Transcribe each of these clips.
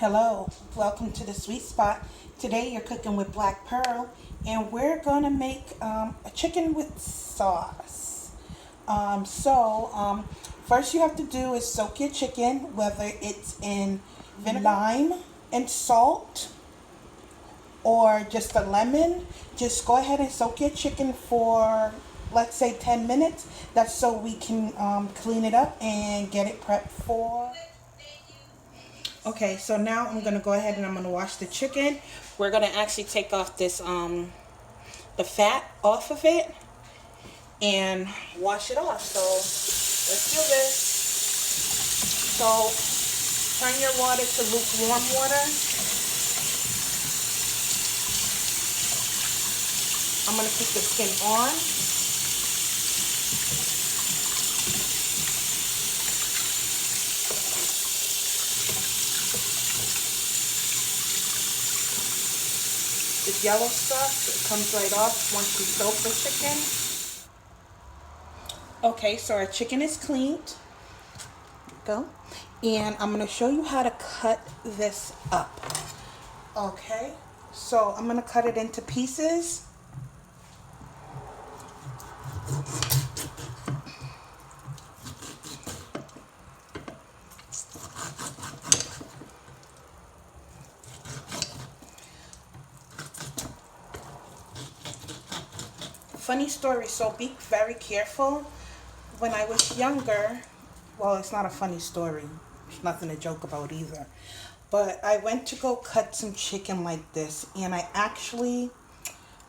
Hello, welcome to the Sweet Spot. Today you're cooking with Black Pearl, and we're gonna make a chicken with sauce. First you have to do is soak your chicken, whether it's in vinegar, lime, and salt, or just a lemon. Just go ahead and soak your chicken for, let's say, 10 minutes. That's so we can clean it up and get it prepped for. Okay, so now I'm gonna go ahead and I'm gonna wash the chicken. We're gonna actually take off this the fat off of it and wash it off. So let's do this. So turn your water to lukewarm water. I'm gonna keep the skin on. This yellow stuff, it comes right off once you soak the chicken. Okay, so our chicken is cleaned. Go. And I'm going to show you how to cut this up. Okay, so I'm going to cut it into pieces. Funny story, so be very careful. When I was younger, well, it's not a funny story. It's nothing to joke about either. But I went to go cut some chicken like this, and I actually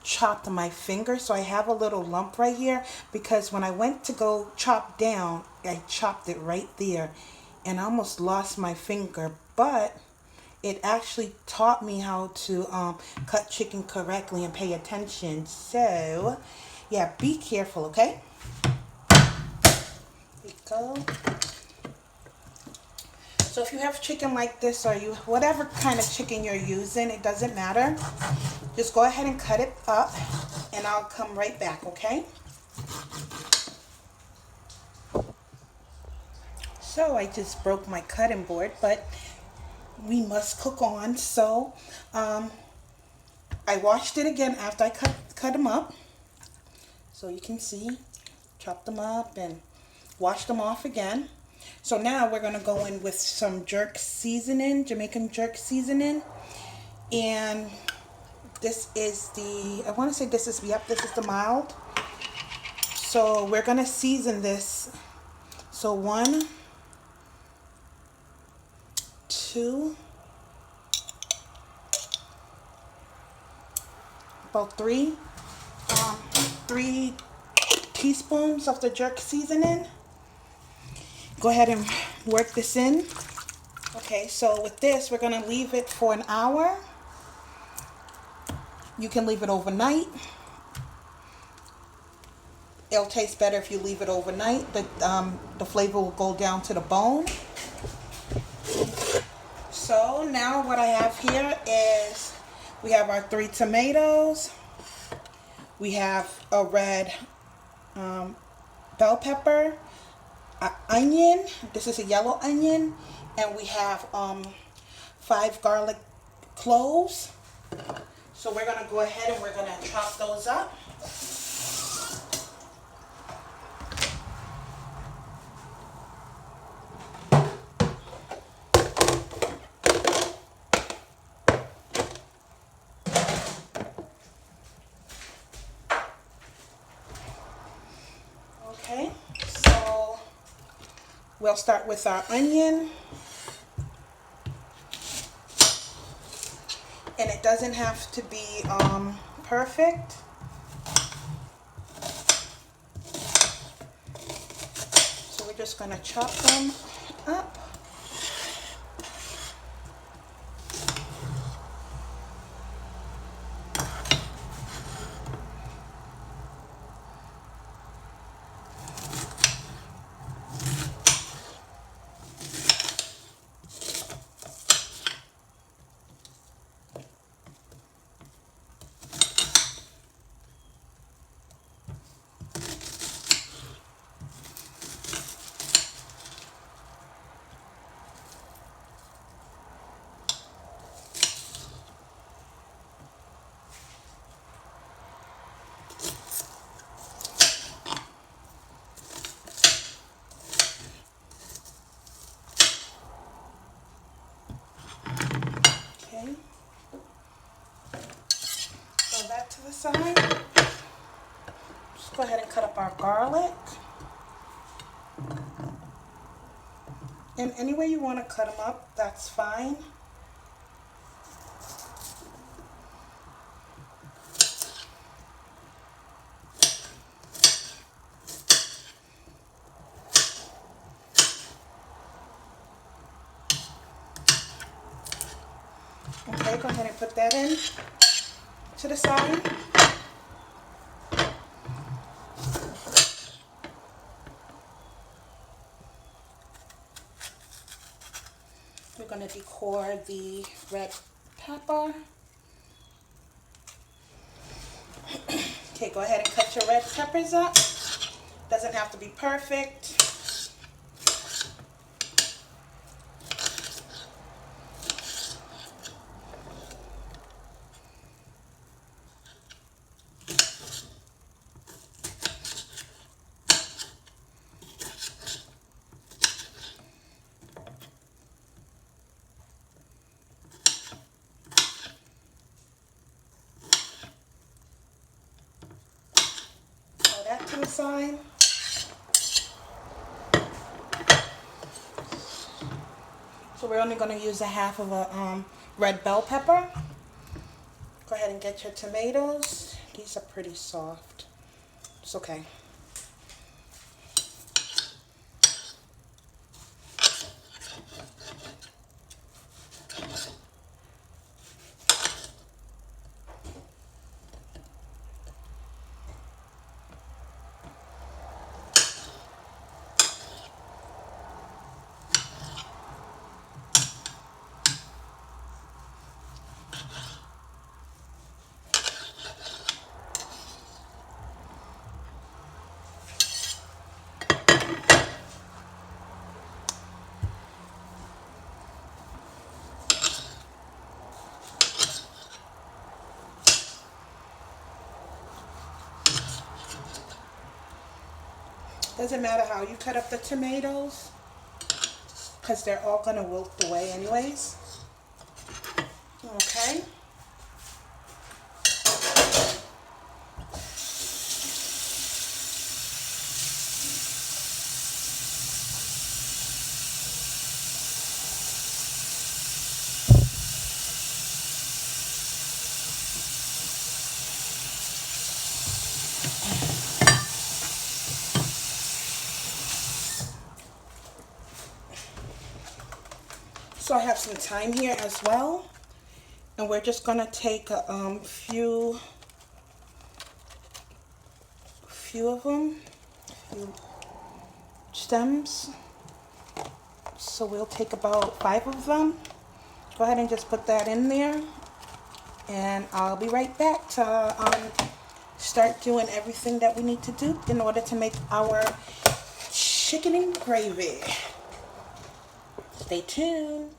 chopped my finger. So I have a little lump right here because when I went to go chop down, I chopped it right there, and I almost lost my finger. But it actually taught me how to cut chicken correctly and pay attention. So yeah, be careful, okay? There you go. So if you have chicken like this, or you whatever kind of chicken you're using, it doesn't matter. Just go ahead and cut it up, and I'll come right back, okay? So I just broke my cutting board, but we must cook on. So I washed it again after I cut them up. So you can see, chopped them up and washed them off again. So now we're going to go in with some jerk seasoning, Jamaican jerk seasoning. And this is the, I want to say this is, yep, this is the mild. So we're going to season this. So 1, 2, about 3 teaspoons of the jerk seasoning. Go ahead and work this in. Okay, so with this, we're going to leave it for an hour. You can leave it overnight. It'll taste better if you leave it overnight. The flavor will go down to the bone. So now what I have here is we have our 3 tomatoes. We have a red bell pepper, an onion. This is a yellow onion. And we have 5 garlic cloves. So we're going to go ahead and we're going to chop those up. Okay, so we'll start with our onion. And it doesn't have to be perfect. So we're just going to chop them up. side. Just go ahead and cut up our garlic. And any way you want to cut them up, that's fine. Okay, go ahead and put that in to the side. We're going to decor the red pepper. Okay, go ahead and cut your red peppers up. Doesn't have to be perfect. Throw that to the side. So we're only going to use a half of a red bell pepper. Go ahead and get your tomatoes. These are pretty soft. It's okay. Doesn't matter how you cut up the tomatoes, because they're all going to wilt away anyways. Okay. So I have some thyme here as well, and we're just gonna take a few of them, few stems. So we'll take about 5 of them. Go ahead and just put that in there, and I'll be right back to start doing everything that we need to do in order to make our chicken and gravy. Stay tuned.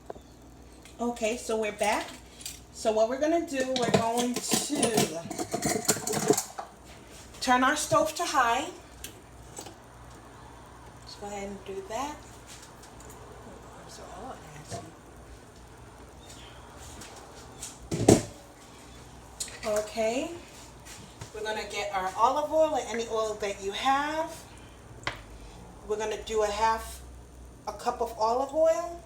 Okay, so we're back. So what we're going to do, we're going to turn our stove to high. Let's go ahead and do that. Okay, we're going to get our olive oil or any oil that you have. We're going to do a cup of olive oil.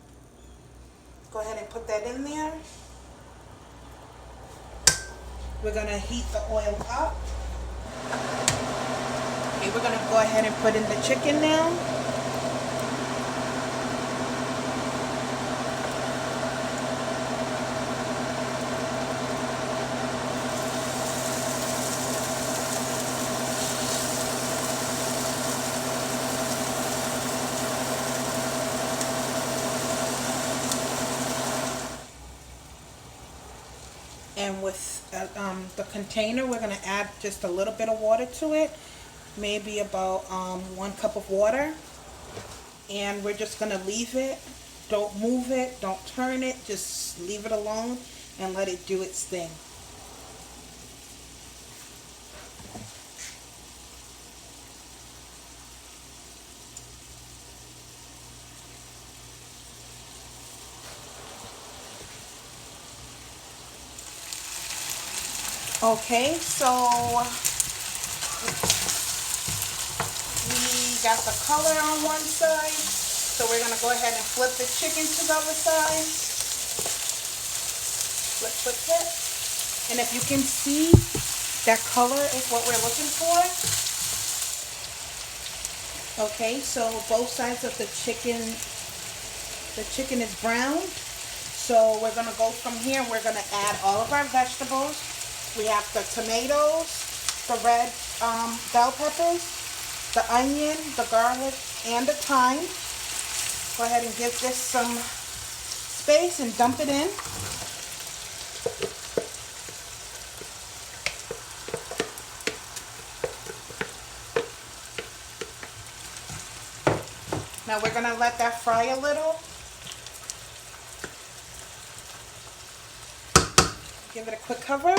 Go ahead and put that in there. We're going to heat the oil up. Okay, we're going to go ahead and put in the chicken now. And with the container, we're going to add just a little bit of water to it, maybe about 1 cup of water. And we're just going to leave it. Don't move it, don't turn it, just leave it alone and let it do its thing. Okay, so we got the color on one side. So we're gonna go ahead and flip the chicken to the other side. Flip, flip, flip. And if you can see, that color is what we're looking for. Okay, so both sides of the chicken is brown. So we're gonna go from here and we're gonna add all of our vegetables. We have the tomatoes, the red bell peppers, the onion, the garlic, and the thyme. Go ahead and give this some space and dump it in. Now we're gonna let that fry a little. Give it a quick cover.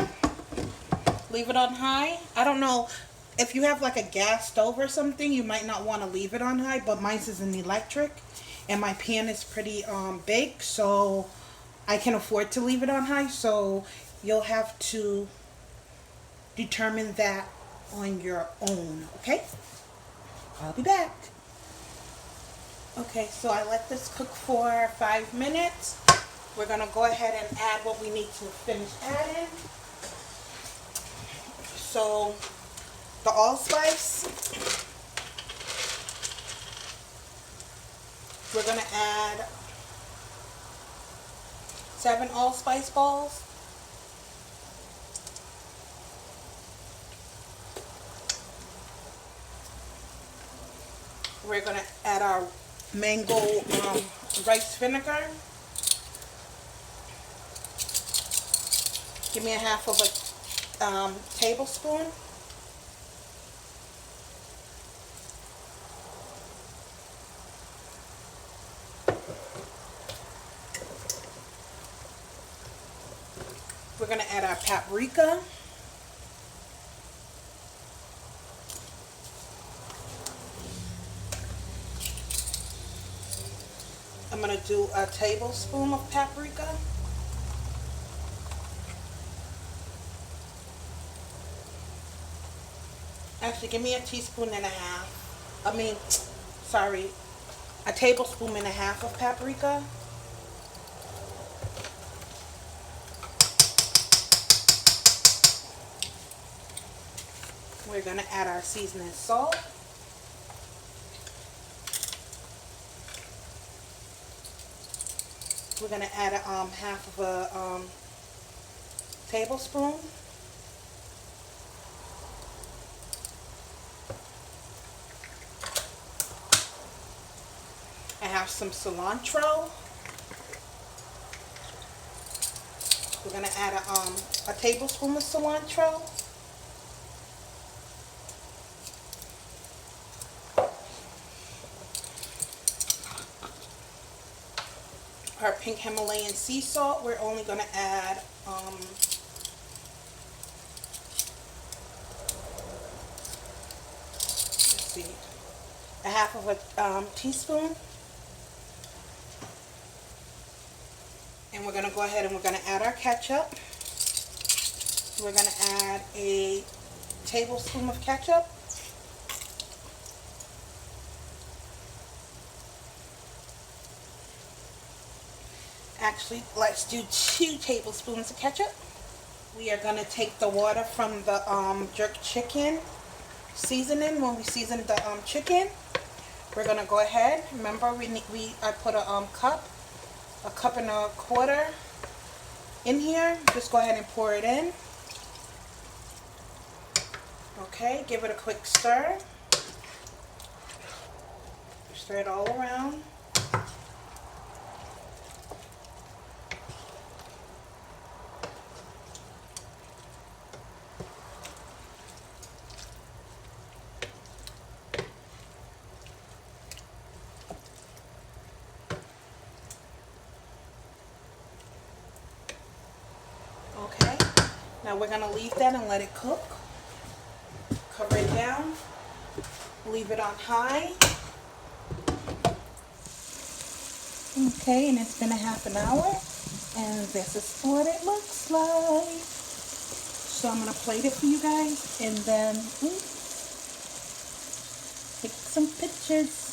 Leave it on high. I don't know if you have like a gas stove or something, you might not want to leave it on high, but mine is an electric and my pan is pretty big, so I can afford to leave it on high. So you'll have to determine that on your own. Okay, I'll be back. Okay, so I let this cook for 5 minutes. We're gonna go ahead and add what we need to finish adding. So the allspice, we're gonna add 7 allspice balls. We're gonna add our mango rice vinegar. Give me a half of a tablespoon. We're going to add our paprika. I'm going to do a tablespoon of paprika. Actually, give me a teaspoon and a half. A tablespoon and a half of paprika. We're going to add our seasoning salt. We're going to add half of a tablespoon. I have some cilantro. We're going to add a tablespoon of cilantro. Our pink Himalayan sea salt, we're only going to add a half of a teaspoon. And we're going to go ahead and we're going to add our ketchup. We're going to add a tablespoon of ketchup. Actually, let's do 2 tablespoons of ketchup. We are going to take the water from the jerk chicken seasoning when we season the chicken. We're going to go ahead. Remember, I put a cup and a quarter in here. Just go ahead and pour it in. Okay, give it a quick stir. Stir it all around. Okay, now we're going to leave that and let it cook. Cover it down. Leave it on high. Okay, and it's been a half an hour, and this is what it looks like. So I'm going to plate it for you guys and then take some pictures.